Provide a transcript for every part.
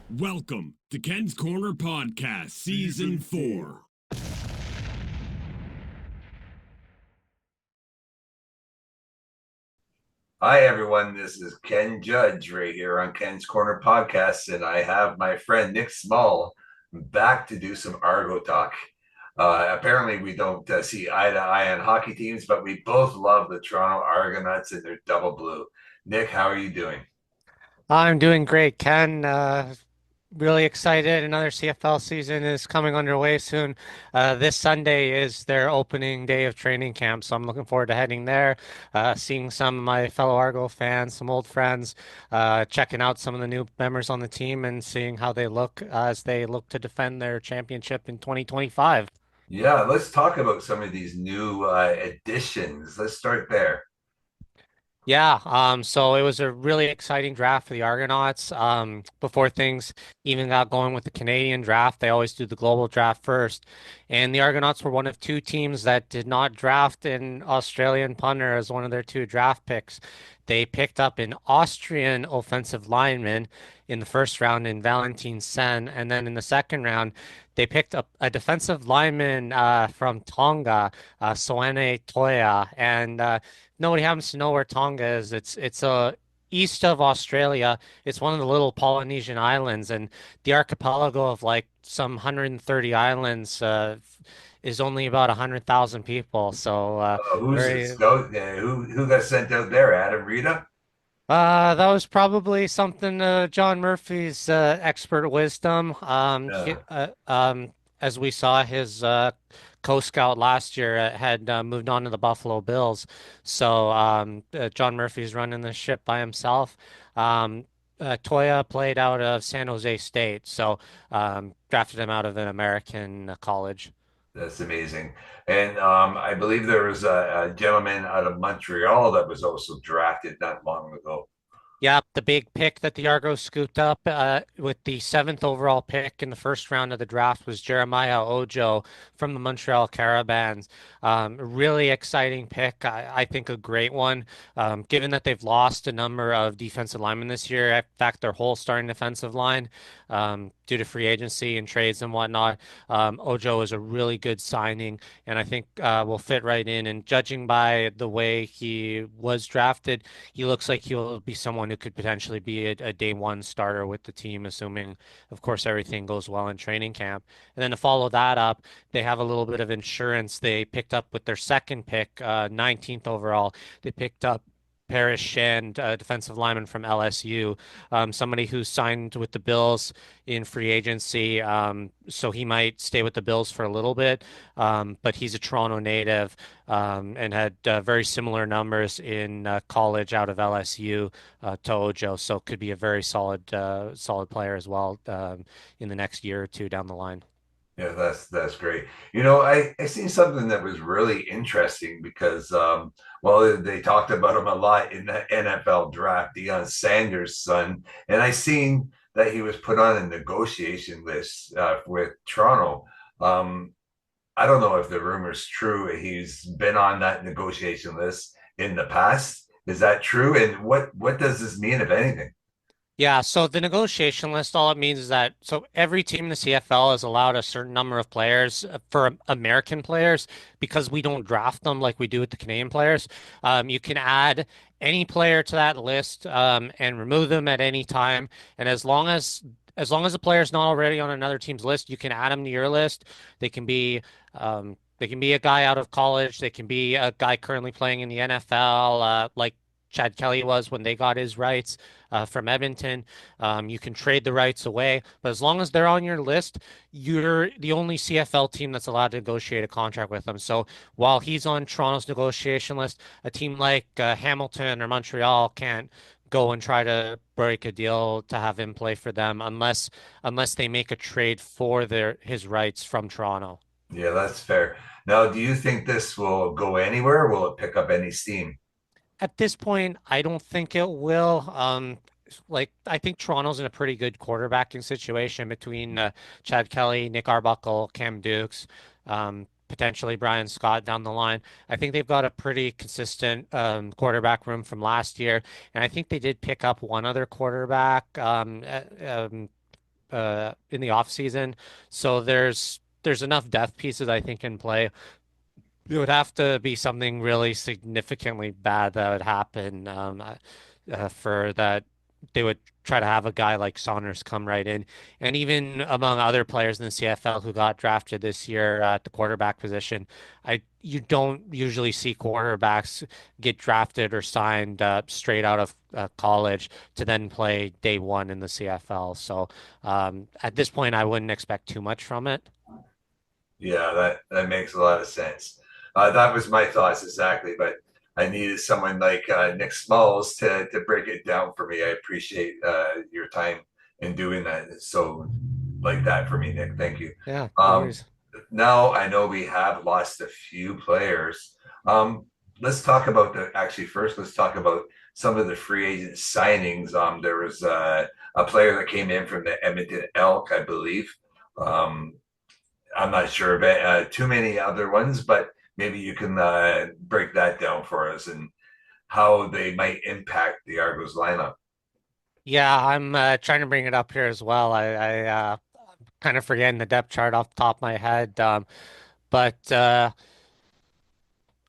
Welcome to Ken's Corner Podcast, Season 4. Hi, everyone. This is Ken Judge right here on Ken's Corner Podcast, and I have my friend Nick Small back to do some Argo talk. Apparently, we don't see eye to eye on hockey teams, but we both love the Toronto Argonauts and their double blue. Nick, how are you doing? I'm doing great, Ken. Really excited. Another CFL season is coming underway soon. This Sunday is their opening day of training camp, so I'm looking forward to heading there, seeing some of my fellow Argo fans, some old friends, checking out some of the new members on the team, and seeing how they look as they look to defend their championship in 2025. Yeah, let's talk about some of these new additions. Let's start there. Yeah, so it was a really exciting draft for the Argonauts. Before things even got going with the Canadian draft, they always do the global draft first. And the Argonauts were one of two teams that did not draft an Australian punter as one of their two draft picks. They picked up an Austrian offensive lineman in the first round in Valentin Sen, and then in the second round, they picked up a defensive lineman from Tonga, Soene Toya, and nobody happens to know where Tonga is. It's east of Australia. It's one of the little Polynesian islands, and the archipelago of like some 130 islands is only about 100,000 people. So Who's the very scout? Who got sent out there? Adam Rita? that was probably something John Murphy's expert wisdom. Yeah, As we saw, his co-scout last year had moved on to the Buffalo Bills, so John Murphy's running the ship by himself. Toya played out of San Jose State, so drafted him out of an American college. that's amazing. And I believe there was a gentleman out of Montreal that was also drafted not long ago. Yeah, the big pick that the Argos scooped up with the seventh overall pick in the first round of the draft was Jeremiah Ojo from the Montreal Caravans. Really exciting pick. I think a great one, given that they've lost a number of defensive linemen this year. In fact, their whole starting defensive line, due to free agency and trades and whatnot. Ojo is a really good signing, and I think will fit right in. And judging by the way he was drafted, he looks like he'll be someone who could potentially be a day one starter with the team, assuming, of course, everything goes well in training camp. And then to follow that up, they have a little bit of insurance they picked up with their second pick, 19th overall. They picked up Parrish Shand, defensive lineman from LSU, somebody who signed with the Bills in free agency. So he might stay with the Bills for a little bit, but he's a Toronto native and had very similar numbers in college out of LSU to Ojo. So could be a very solid player as well in the next year or two down the line. Yeah, that's great. I seen something that was really interesting because well, they talked about him a lot in the NFL draft, Deion Sanders' son, and I seen that he was put on a negotiation list with Toronto. Um, I don't know if the rumor's true. He's been on that negotiation list in the past. Is that true? And what does this mean, if anything? Yeah, so the negotiation list, all it means is that so every team in the CFL is allowed a certain number of players for American players because we don't draft them like we do with the Canadian players. You can add any player to that list and remove them at any time, and as long as the player is not already on another team's list, you can add them to your list. They can be they can be a guy out of college. They can be a guy currently playing in the NFL, like Chad Kelly was when they got his rights from Edmonton. You can trade the rights away, but as long as they're on your list, you're the only CFL team that's allowed to negotiate a contract with them. So while he's on Toronto's negotiation list, a team like Hamilton or Montreal can't go and try to break a deal to have him play for them unless they make a trade for his rights from Toronto. Yeah, that's fair. Now, do you think this will go anywhere? Will it pick up any steam? At this point, I don't think it will. Like I think Toronto's in a pretty good quarterbacking situation between Chad Kelly, Nick Arbuckle, Cam Dukes, potentially Brian Scott down the line. I think they've got a pretty consistent quarterback room from last year, and I think they did pick up one other quarterback in the offseason. So there's enough depth pieces I think in play. It would have to be something really significantly bad that would happen for that they would try to have a guy like Saunders come right in. And even among other players in the CFL who got drafted this year at the quarterback position, you don't usually see quarterbacks get drafted or signed straight out of college to then play day one in the CFL. So at this point, I wouldn't expect too much from it. Yeah, that makes a lot of sense. That was my thoughts exactly, but I needed someone like Nick Smalls to break it down for me. I appreciate your time in doing that. So like that for me, Nick. Thank you. Yeah, no Um, worries. Now I know we have lost a few players. Um, let's talk about the actually first. Let's talk about some of the free agent signings. There was a player that came in from the Edmonton Elk, I believe. Um, I'm not sure about too many other ones, but maybe you can break that down for us and how they might impact the Argos lineup. Yeah, I'm trying to bring it up here as well. I kind of forgetting the depth chart off the top of my head. But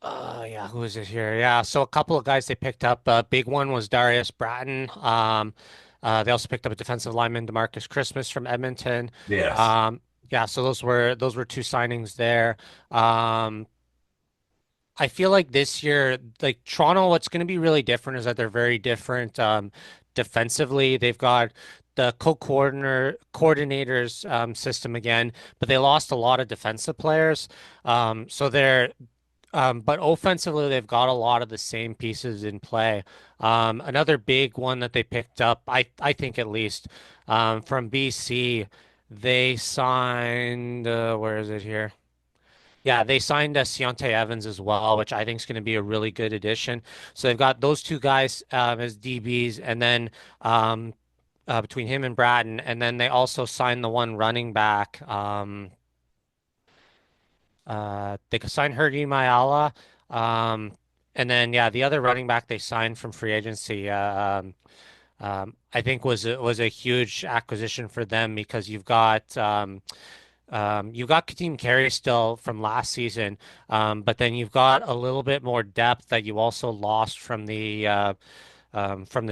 yeah, who is it here? Yeah, so a couple of guys they picked up. Big one was Darius Bratton. They also picked up a defensive lineman, Demarcus Christmas from Edmonton. Yes. Um, yeah, so those were two signings there. Um, I feel like this year, like Toronto, what's going to be really different is that they're very different defensively. They've got the coordinators system again, but they lost a lot of defensive players. So but offensively, they've got a lot of the same pieces in play. Another big one that they picked up, I think at least, from BC, they signed, where is it here? Yeah, they signed Deontay Evans as well, which I think is going to be a really good addition. So they've got those two guys as DBs, and then between him and Bratton, and then they also signed the one running back. They could sign Herdy Mayala, and then yeah, the other running back they signed from free agency. I think was a huge acquisition for them because you've got Kadeem Carey still from last season, but then you've got a little bit more depth that you also lost from the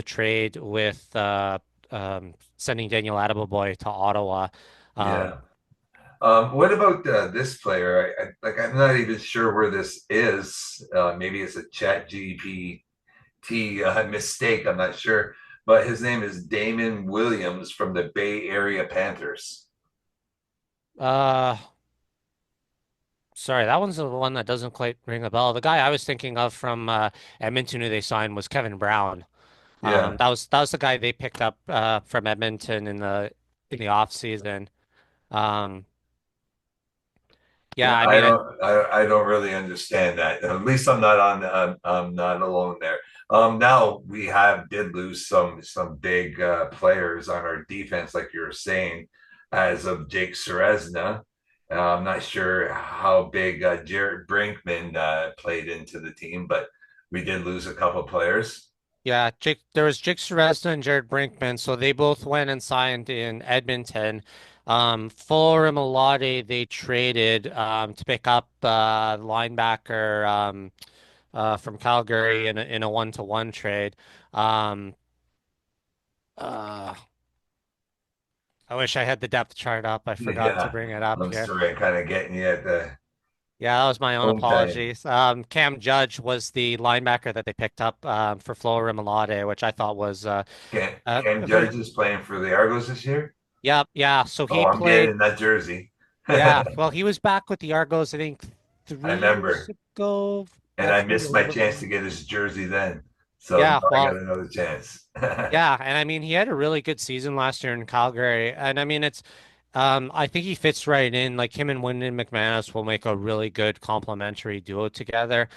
trade with sending Daniel Adeboboy to Ottawa. Um, Yeah. What about this player? Like, I'm not even sure where this is. Maybe it's a Chat GPT mistake. I'm not sure, but his name is Damon Williams from the Bay Area Panthers. uh, Sorry, that one's the one that doesn't quite ring a bell. The guy I was thinking of from Edmonton who they signed was Kevin Brown. Yeah. That was the guy they picked up from Edmonton in the off season. Um, yeah, Yeah, I mean, I don't really understand that. At least I'm not alone there. Now we have did lose some big players on our defense, like you were saying, as of Jake Serezna. I'm not sure how big Jared Brinkman played into the team, but we did lose a couple players. yeah, there was Jake Ceresna and Jared Brinkman, so they both went and signed in Edmonton. Fuller Malade they traded to pick up linebacker from Calgary in a one-to-one trade. Um, uh, I wish I had the depth chart up. I forgot to Yeah, bring it up I'm here. sorry, I'm kind of getting you at the Yeah, that was my own home time. apologies. Cam Judge was the linebacker that they picked up for Flo Remalade, which I thought was Ken a very Judge is playing for the Argos this year. yeah, yeah. So Oh, he I'm getting played. in that jersey. Yeah, I well, he was back with the Argos, I think, 3 years remember. ago. And I That's maybe a missed my little bit chance more. to get his jersey then. So now Yeah, I got well, another chance. yeah, and I mean, he had a really good season last year in Calgary, and I mean, I think he fits right in. Like him and Wyndon McManus will make a really good complementary duo together.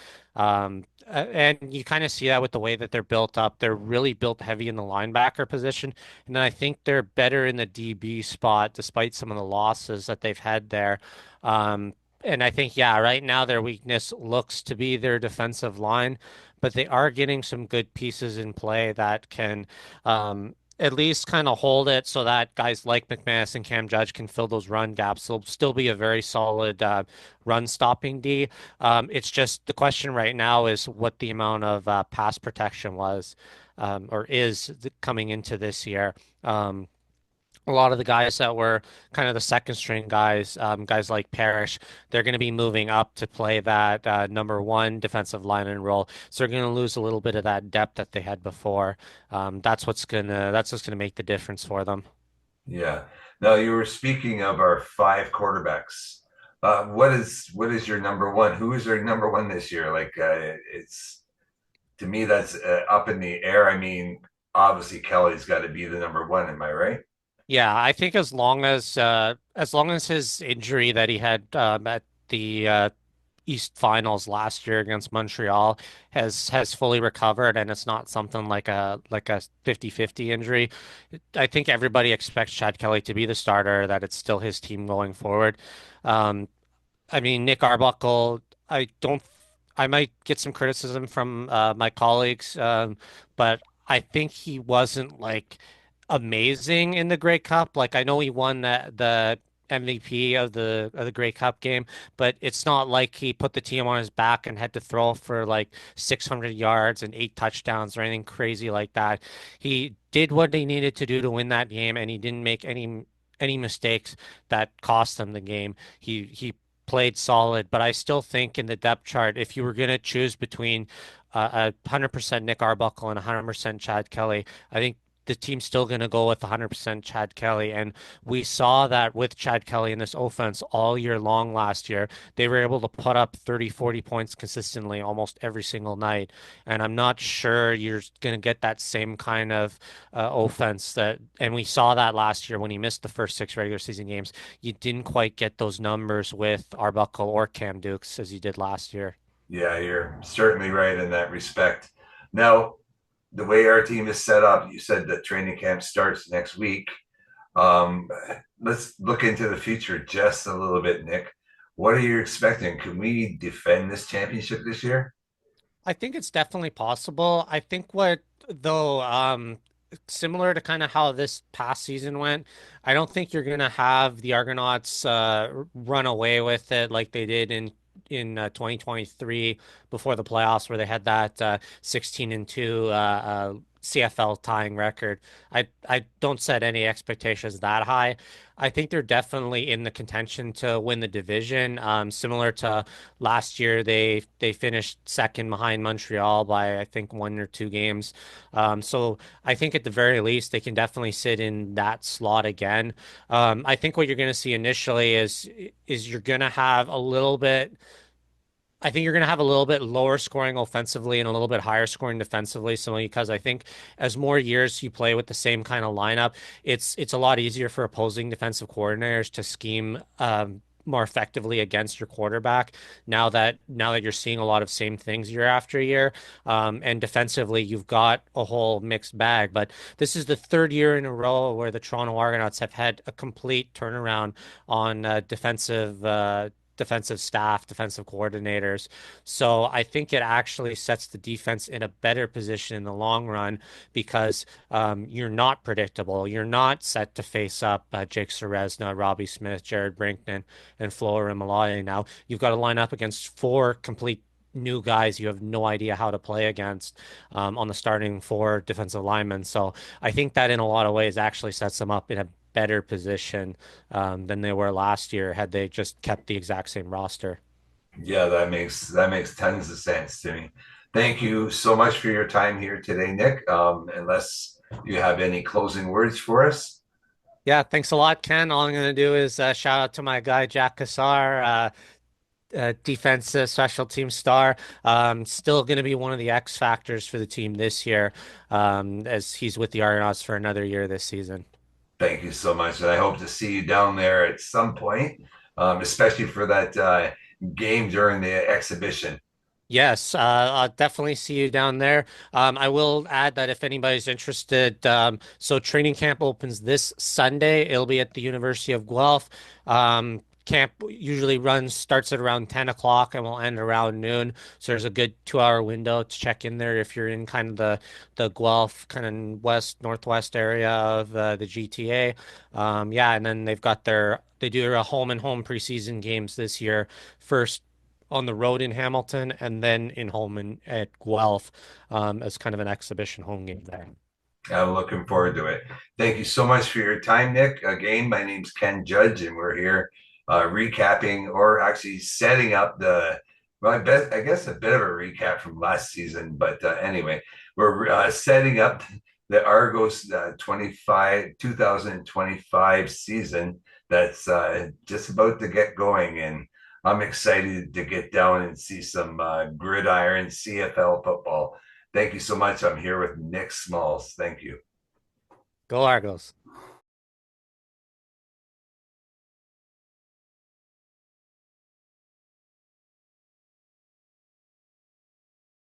And you kind of see that with the way that they're built up. They're really built heavy in the linebacker position, and then I think they're better in the DB spot, despite some of the losses that they've had there. Um, and I think, yeah, right now their weakness looks to be their defensive line, but they are getting some good pieces in play that can at least kind of hold it so that guys like McManus and Cam Judge can fill those run gaps. It'll still be a very solid run stopping D. It's just the question right now is what the amount of pass protection was or is coming into this year. A lot of the guys that were kind of the second string guys, guys like Parrish, they're going to be moving up to play that number one defensive lineman role. So they're going to lose a little bit of that depth that they had before. That's what's gonna make the difference for them. Yeah. Now you were speaking of our five quarterbacks. What is your number one? Who is your number one this year? It's to me that's up in the air. I mean, obviously Kelly's got to be the number one. Am I right? Yeah, I think as long as his injury that he had at the East Finals last year against Montreal has fully recovered and it's not something like a 50-50 injury. I think everybody expects Chad Kelly to be the starter, that it's still his team going forward. Um, I mean, Nick Arbuckle, I don't, I might get some criticism from my colleagues, but I think he wasn't like amazing in the Grey Cup. Like I know he won the MVP of the Grey Cup game, but it's not like he put the team on his back and had to throw for like 600 yards and 8 touchdowns or anything crazy like that. He did what he needed to do to win that game, and he didn't make any mistakes that cost them the game. He played solid, but I still think in the depth chart, if you were going to choose between 100% Nick Arbuckle and 100% Chad Kelly, I think the team's still going to go with 100% Chad Kelly. And we saw that with Chad Kelly in this offense all year long last year. They were able to put up 30, 40 points consistently almost every single night. And I'm not sure you're going to get that same kind of offense and we saw that last year when he missed the first six regular season games. You didn't quite get those numbers with Arbuckle or Cam Dukes as you did last year. Yeah, you're certainly right in that respect. Now, the way our team is set up, you said that training camp starts next week. Um, let's look into the future just a little bit, Nick. What are you expecting? Can we defend this championship this year? I think it's definitely possible. I think though, similar to kind of how this past season went, I don't think you're going to have the Argonauts run away with it like they did in 2023 before the playoffs, where they had that 16-2 CFL tying record. I don't set any expectations that high. I think they're definitely in the contention to win the division. Similar to last year, they finished second behind Montreal by I think 1 or 2 games. So I think at the very least they can definitely sit in that slot again. I think what you're going to see initially is you're going to have a little bit. I think you're going to have a little bit lower scoring offensively and a little bit higher scoring defensively, simply because I think as more years you play with the same kind of lineup, it's a lot easier for opposing defensive coordinators to scheme more effectively against your quarterback now that you're seeing a lot of same things year after year. And defensively, you've got a whole mixed bag. But this is the third year in a row where the Toronto Argonauts have had a complete turnaround on defensive staff, defensive coordinators. So I think it actually sets the defense in a better position in the long run because you're not predictable. You're not set to face up Jake Ceresna, Robbie Smith, Jared Brinkman, and Flo Arimaloye. Now you've got to line up against four complete new guys you have no idea how to play against on the starting four defensive linemen. So I think that in a lot of ways actually sets them up in a better position than they were last year had they just kept the exact same roster. Yeah, that makes tons of sense to me. Thank you so much for your time here today, Nick. Unless you have any closing words for us. Yeah, thanks a lot, Ken. All I'm going to do is shout out to my guy, Jack Kassar, defense special team star. Still going to be one of the X factors for the team this year as he's with the Argonauts for another year this season. Thank you so much, and I hope to see you down there at some point, especially for that game during the exhibition. Yes, I'll definitely see you down there. I will add that if anybody's interested, so training camp opens this Sunday. It'll be at the University of Guelph. camp usually starts at around 10 o'clock and will end around noon. So there's a good 2 hour window to check in there if you're in kind of the Guelph kind of northwest area of the GTA. Yeah, and then they do a home and home preseason games this year. First on the road in Hamilton and then in home at Guelph as kind of an exhibition home game there. I'm looking forward to it. Thank you so much for your time, Nick. Again, my name's Ken Judge, and we're here recapping or actually setting up I guess a bit of a recap from last season. But anyway, we're setting up the Argos 2025 season that's just about to get going. And I'm excited to get down and see some gridiron CFL football. Thank you so much. I'm here with Nick Smalls. Thank you. Go Argos.